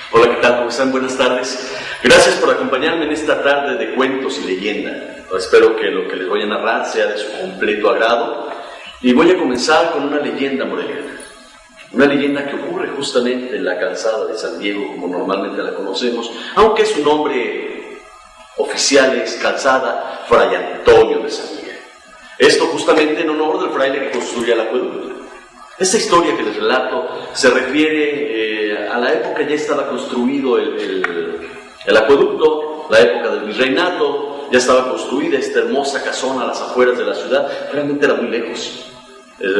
Hola, ¿qué tal? ¿Cómo están? Buenas tardes. Gracias por acompañarme en esta tarde de cuentos y leyenda. Espero que lo que les voy a narrar sea de su completo agrado. Y voy a comenzar con una leyenda moreliana. Una leyenda que ocurre justamente en la calzada de San Diego, como normalmente la conocemos, aunque su nombre oficial es Calzada Fray Antonio de San Miguel. Esto justamente en honor del fraile que construye el acueducto. Esta historia que les relato se refiere a la época ya estaba construido el acueducto, la época del virreinato, ya estaba construida esta hermosa casona a las afueras de la ciudad, realmente era muy lejos.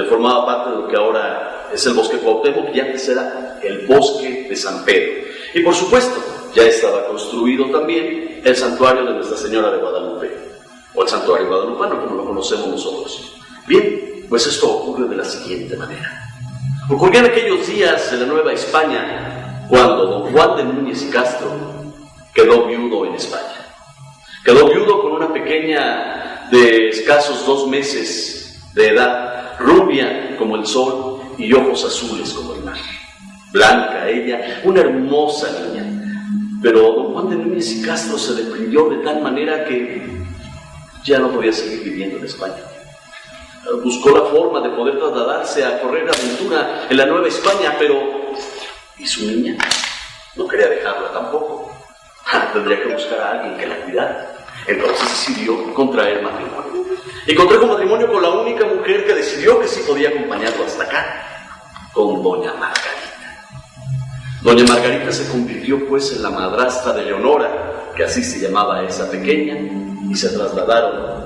Formaba parte de lo que ahora es el Bosque Cuauhtémoc, y antes era el Bosque de San Pedro. Y por supuesto, ya estaba construido también el santuario de Nuestra Señora de Guadalupe, o el santuario guadalupano, como lo conocemos nosotros. Bien, pues esto ocurre de la siguiente manera. Ocurrió en aquellos días de la Nueva España, cuando don Juan de Núñez y Castro quedó viudo en España. Quedó viudo con una pequeña de escasos 2 meses de edad, rubia como el sol y ojos azules como el mar. Blanca ella, una hermosa niña. Pero don Juan de Núñez y Castro se deprimió de tal manera que ya no podía seguir viviendo en España. Buscó la forma de poder trasladarse a correr aventura en la Nueva España, pero ¿y su niña? No quería dejarla tampoco. Tendría que buscar a alguien que la cuidara. Entonces decidió contraer matrimonio. Y contrajo matrimonio con la única mujer que decidió que sí podía acompañarlo hasta acá, con doña Margarita. Doña Margarita se convirtió pues en la madrastra de Leonora, que así se llamaba esa pequeña, y se trasladaron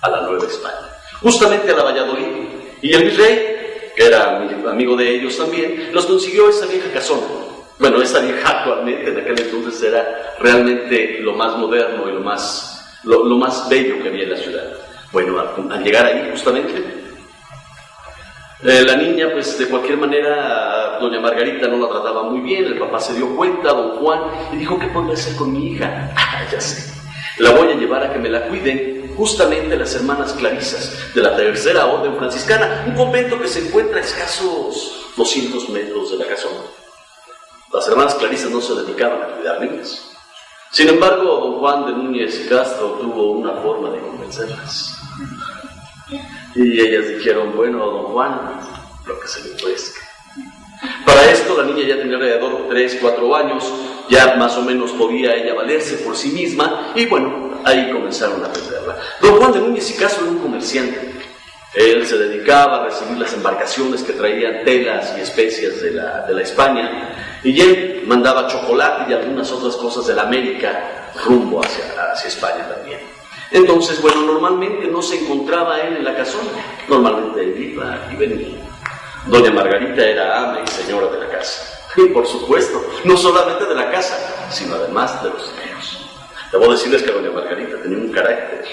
a la Nueva España, justamente a la Valladolid. Y el virrey, que era amigo de ellos también, los consiguió esa vieja casona. Bueno, esa vieja actualmente, en aquel entonces era realmente lo más moderno y lo más bello que había en la ciudad. Bueno, al llegar ahí justamente, la niña pues de cualquier manera, doña Margarita no la trataba muy bien. El papá se dio cuenta, don Juan, y dijo: ¿qué podría hacer con mi hija? Ya sé, la voy a llevar a que me la cuiden justamente las hermanas Clarisas de la Tercera Orden Franciscana, un convento que se encuentra a escasos 200 metros de la casona. Las hermanas Clarisas no se dedicaban a cuidar niñas. Sin embargo, don Juan de Núñez y Castro tuvo una forma de convencerlas. Y ellas dijeron: bueno, don Juan, lo que se le ofrezca. Para esto la niña ya tenía alrededor de 3, 4 años, ya más o menos podía ella valerse por sí misma, y bueno, ahí comenzaron a aprenderla. Don Juan de Núñez y Castro era un comerciante. Él se dedicaba a recibir las embarcaciones que traían telas y especias de la España, y él mandaba chocolate y algunas otras cosas de la América rumbo hacia España también. Entonces, bueno, normalmente no se encontraba él en la casona, normalmente él iba y venía. Doña Margarita era ama y señora de la casa, y por supuesto, no solamente de la casa, sino además de los niños. Debo decirles que doña Margarita tenía un carácter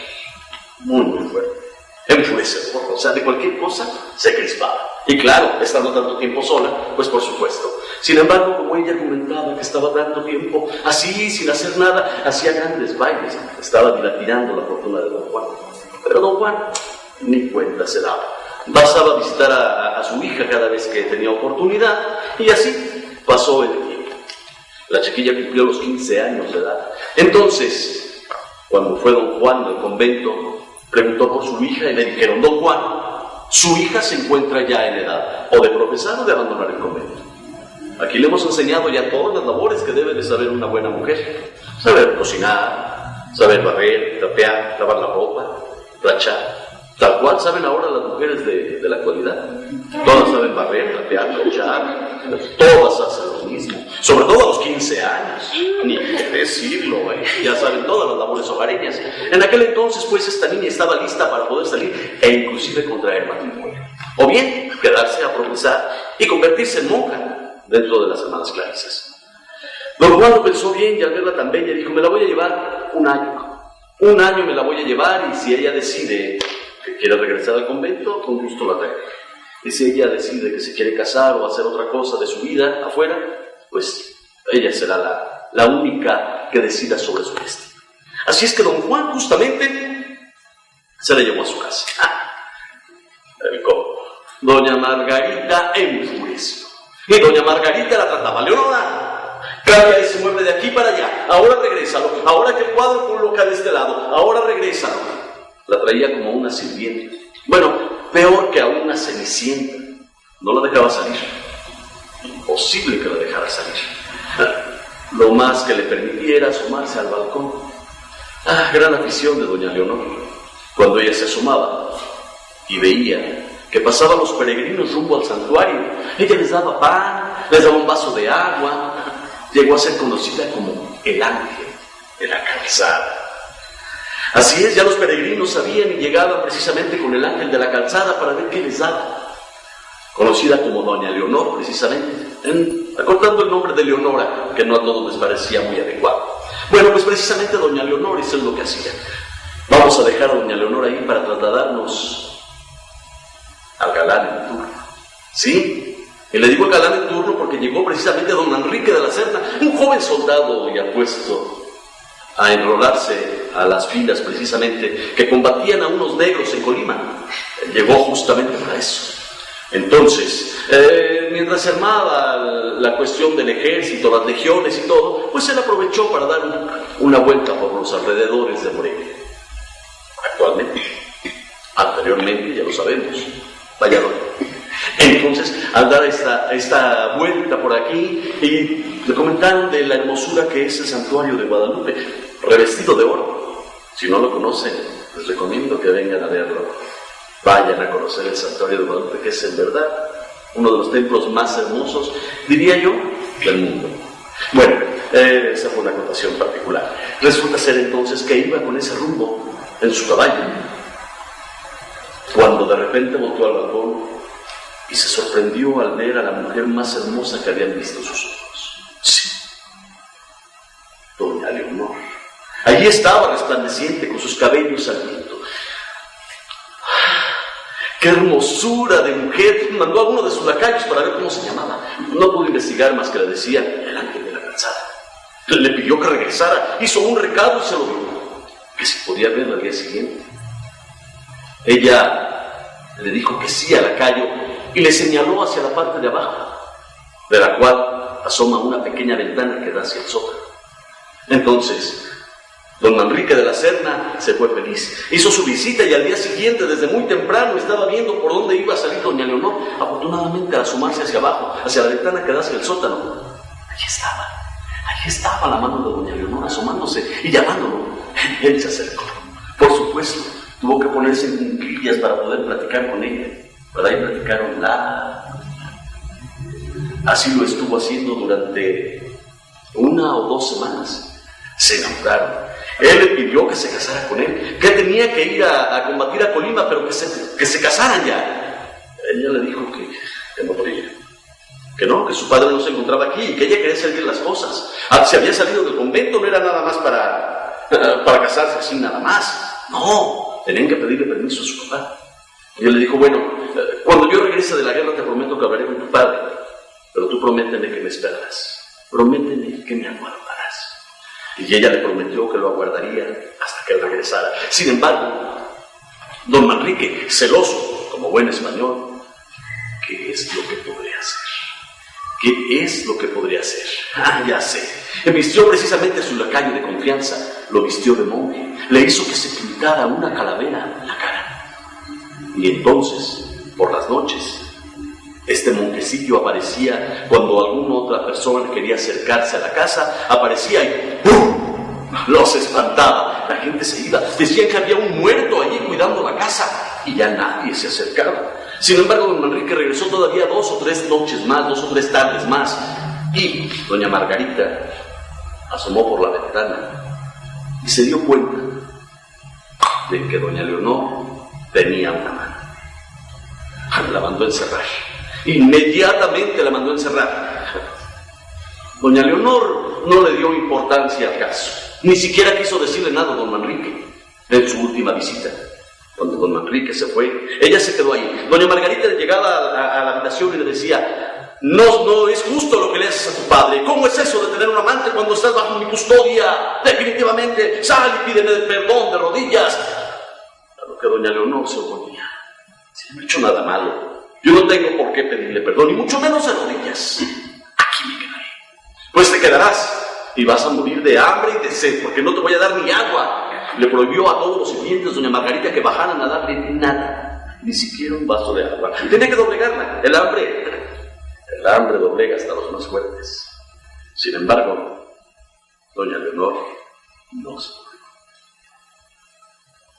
muy, muy fuerte, enfurecedor, o sea, de cualquier cosa se crispaba. Y claro, estando tanto tiempo sola, pues por supuesto. Sin embargo, como ella argumentaba que estaba tanto tiempo así, sin hacer nada, hacía grandes bailes, estaba dilatirando la fortuna de don Juan. Pero don Juan ni cuenta se daba. Pasaba a visitar a su hija cada vez que tenía oportunidad, y así pasó el tiempo. La chiquilla cumplió los 15 años de edad. Entonces, cuando fue don Juan del convento, preguntó por su hija y le dijeron: don Juan, su hija se encuentra ya en edad o de profesar o de abandonar el convento. Aquí le hemos enseñado ya todas las labores que debe de saber una buena mujer: saber cocinar, saber barrer, trapear, lavar la ropa, planchar. Tal cual saben ahora las mujeres de la actualidad. Todas saben barrer, trapear, planchar, todas hacen lo mismo, sobre todo a los 15 años, ni qué decirlo, ya saben todas las labores hogareñas. En aquel entonces, pues, esta niña estaba lista para poder salir e inclusive contraer matrimonio, o bien quedarse a profesar y convertirse en monja dentro de las hermanas Clarisas. Don Juan lo pensó bien, y al verla tan bella dijo: me la voy a llevar un año me la voy a llevar, y si ella decide que quiere regresar al convento, con gusto la traigo. Y si ella decide que se quiere casar o hacer otra cosa de su vida afuera, pues ella será la única que decida sobre su destino. Así es que don Juan justamente se la llevó a su casa. El coco. Doña Margarita enfureció. Y doña Margarita la trataba: Leonora, Cambia ese mueble de aquí para allá, ahora regrésalo, ahora que el cuadro coloca de este lado, ahora regrésalo. La traía como una sirvienta. Bueno, peor que a una cenicienta. No la dejaba salir. Imposible que la dejara salir. Lo más que le permitiera asomarse al balcón. Gran afición de doña Leonor. Cuando ella se asomaba y veía que pasaban los peregrinos rumbo al santuario, ella les daba pan, les daba un vaso de agua. Llegó a ser conocida como el ángel de la calzada. Así es, ya los peregrinos sabían y llegaban precisamente con el ángel de la calzada para ver qué les daba. Conocida como doña Leonor, precisamente, acortando el nombre de Leonora, que no a todos les parecía muy adecuado. Bueno, pues precisamente doña Leonor, eso es lo que hacía. Vamos a dejar a doña Leonor ahí para trasladarnos al galán en turno. ¿Sí? Y le digo al galán en turno porque llegó precisamente don Manrique de la Serna, un joven soldado y apuesto a enrolarse a las filas precisamente que combatían a unos negros en Colima. Llegó justamente para eso. Entonces, mientras se armaba la cuestión del ejército, las legiones y todo, pues él aprovechó para dar una vuelta por los alrededores de Morelia. Actualmente, anteriormente, ya lo sabemos, Valladolid. Entonces, al dar esta vuelta por aquí, y le comentaron de la hermosura que es el santuario de Guadalupe, revestido de oro. Si no lo conocen, les recomiendo que vengan a verlo. Vayan a conocer el santuario de Guadalupe, que es en verdad uno de los templos más hermosos, diría yo, del mundo. Bueno, esa fue una acotación particular. Resulta ser entonces que iba con ese rumbo en su caballo, cuando de repente volteó al balcón y se sorprendió al ver a la mujer más hermosa que habían visto sus ojos. Sí, doña Leonor. Allí estaba resplandeciente con sus cabellos al viento. ¡Qué hermosura de mujer! Mandó a uno de sus lacayos para ver cómo se llamaba. No pudo investigar más que le decía el ángel de la calzada. Le pidió que regresara, hizo un recado y se lo dio. Que si podía verla al día siguiente. Ella le dijo que sí al lacayo y le señaló hacia la parte de abajo, de la cual asoma una pequeña ventana que da hacia el sótano. Entonces, don Manrique de la Serna se fue feliz. Hizo su visita y al día siguiente, desde muy temprano, estaba viendo por dónde iba a salir doña Leonor. Afortunadamente, al asomarse hacia abajo, hacia la ventana que da hacia el sótano, allí estaba la mano de doña Leonor asomándose y llamándolo. Él se acercó. Por supuesto, tuvo que ponerse en cuclillas para poder platicar con ella. Pero ahí platicaron Así lo estuvo haciendo durante 1 o 2 semanas. Se enamoraron. Él le pidió que se casara con él, que tenía que ir a combatir a Colima, pero que se casaran ya. Ella le dijo que no podía, que no, que su padre no se encontraba aquí y que ella quería hacer bien las cosas. Si había salido del convento no era nada más para casarse así nada más. No, tenían que pedirle permiso a su papá. Y él le dijo, bueno, cuando yo regrese de la guerra te prometo que hablaré con tu padre, pero tú prométeme que me esperarás, prométeme que me aguardarás. Y ella le prometió que lo aguardaría hasta que él regresara. Sin embargo, don Manrique, celoso, como buen español, ¿qué es lo que podría hacer? ¿Qué es lo que podría hacer? Ya sé. Vistió precisamente a su lacayo de confianza, lo vistió de monje, le hizo que se pintara una calavera en la cara. Y entonces, por las noches, este monjecillo aparecía cuando alguna otra persona quería acercarse a la casa, aparecía y ¡pum!, los espantaba. La gente se iba, decían que había un muerto allí cuidando la casa y ya nadie se acercaba. Sin embargo, don Manrique regresó todavía 2 o 3 noches más, 2 o 3 tardes más, y doña Margarita asomó por la ventana y se dio cuenta de que doña Leonor tenía una mano. La mandó a encerrar. Inmediatamente la mandó a encerrar. Doña Leonor no le dio importancia al caso. Ni siquiera quiso decirle nada a don Manrique en su última visita. Cuando don Manrique se fue, ella se quedó ahí. Doña Margarita llegaba a la habitación y le decía, no es justo lo que le haces a tu padre. ¿Cómo es eso de tener un amante cuando estás bajo mi custodia? Definitivamente, sal y pídeme perdón de rodillas. A lo que doña Leonor se oponía. Si no he hecho nada malo, yo no tengo por qué pedirle perdón, y mucho menos de rodillas. Aquí me quedaré. Pues te te quedarás y vas a morir de hambre y de sed, porque no te voy a dar ni agua. Le prohibió a todos los sirvientes, doña Margarita, que bajaran a darle nada, ni siquiera un vaso de agua. Tenía que doblegarla. El hambre doblega hasta los más fuertes. Sin embargo, doña Leonor no se doblegó.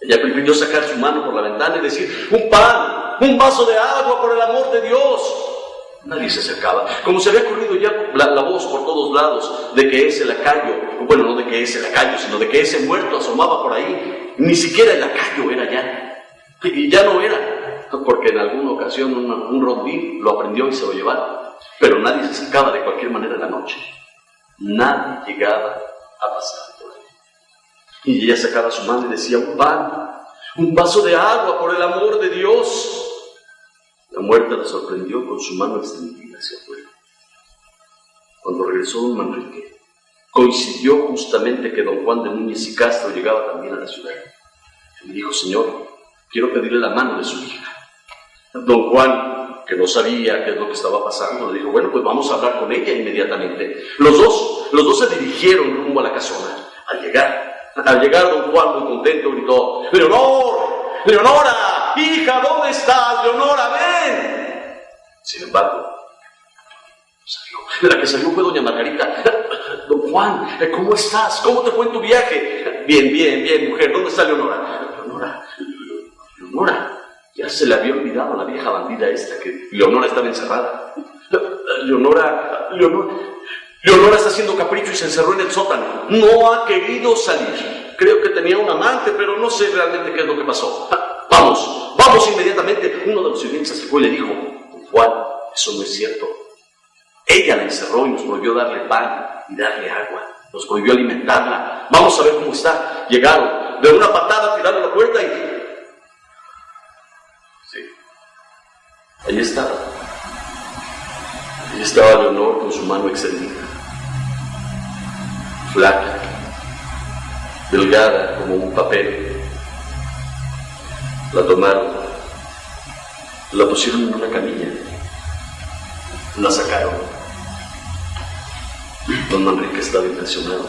Ella prefirió sacar su mano por la ventana y decir: un pan, un vaso de agua, por el amor de Dios. Nadie se acercaba. Como se había corrido ya la voz por todos lados de que ese lacayo, bueno, no de que ese lacayo, sino de que ese muerto asomaba por ahí, ni siquiera el lacayo era ya. Y ya no era, porque en alguna ocasión un rondín lo aprendió y se lo llevaba. Pero nadie se acercaba de cualquier manera en la noche. Nadie llegaba a pasar por ahí. Y ella sacaba su mano y decía: un pan, un vaso de agua, por el amor de Dios. La muerta la sorprendió con su mano extendida hacia afuera. Cuando regresó don Manrique, coincidió justamente que don Juan de Núñez y Castro llegaba también a la ciudad. Y le dijo: señor, quiero pedirle la mano de su hija. Don Juan, que no sabía qué es lo que estaba pasando, le dijo: bueno, pues vamos a hablar con ella inmediatamente. Los dos se dirigieron rumbo a la casona. Al llegar don Juan, muy contento, gritó: ¡Leonor! ¡Leonora! ¡Hija, ¿dónde estás? ¡Leonora, ven! Sin embargo, la que salió fue doña Margarita. Don Juan, ¿cómo estás? ¿Cómo te fue en tu viaje? Bien, mujer. ¿Dónde está Leonora? Leonora. Ya se le había olvidado a la vieja bandida esta que Leonora estaba encerrada. Leonora está haciendo capricho y se encerró en el sótano. No ha querido salir. Creo que tenía un amante, pero no sé realmente qué es lo que pasó. Vamos inmediatamente. Uno de los sirvientes se fue y le dijo: Juan, eso no es cierto. Ella la encerró y nos prohibió darle pan y darle agua. Nos prohibió alimentarla. Vamos a ver cómo está. Llegaron, de una patada tiraron la puerta y... sí, ahí estaba. Ahí estaba Leonor con su mano extendida. Flaca, delgada como un papel. La tomaron, la pusieron en una camilla, la sacaron. Don Manrique estaba impresionado.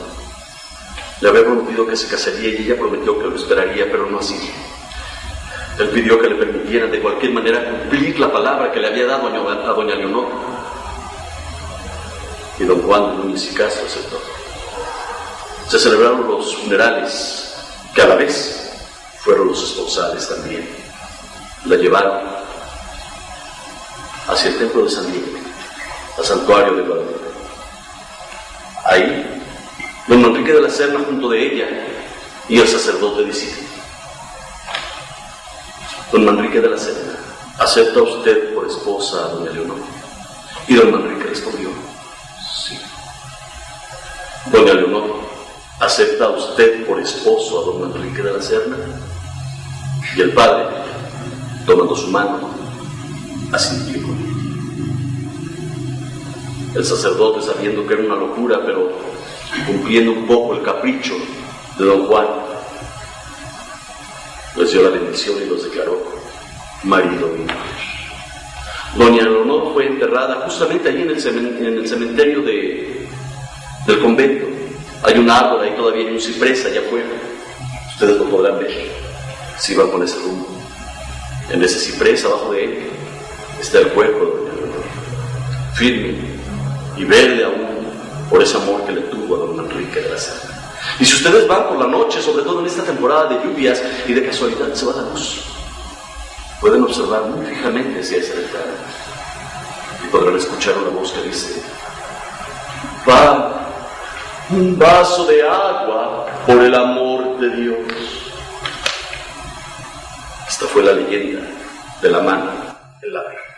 Le había prometido que se casaría y ella prometió que lo esperaría, pero no así. Él pidió que le permitieran de cualquier manera cumplir la palabra que le había dado a doña Leonor. Y don Juan de Núñez y Castro aceptó. Se celebraron los funerales, que a la vez fueron los esponsales también. La llevaron hacia el templo de San Miguel, al santuario de Guadalupe. Ahí, don Manrique de la Serna junto de ella y el sacerdote discípulo. Don Manrique de la Serna: ¿acepta usted por esposa a doña Leonor? Y don Manrique respondió: sí. Doña Leonor: ¿acepta usted por esposo a don Manrique de la Serna? Y el padre, tomando su mano, asintió con él. El sacerdote, sabiendo que era una locura, pero cumpliendo un poco el capricho de don Juan, les dio la bendición y los declaró marido y mujer. Doña Leonor fue enterrada justamente allí en el cementerio del convento. Hay un árbol ahí, todavía hay un ciprés allá afuera. Ustedes lo podrán ver si van con ese rumbo. En ese ciprés, abajo de él, está el cuerpo de doña Leonor, firme y verde aún por ese amor que le tuvo a don Manrique de la Serna. Y si ustedes van por la noche, sobre todo en esta temporada de lluvias y de casualidad se va la luz, pueden observar muy fijamente hacia esa ventana y podrán escuchar una voz que dice: va, un vaso de agua, por el amor de Dios. Esta fue la leyenda de la mano en la verja.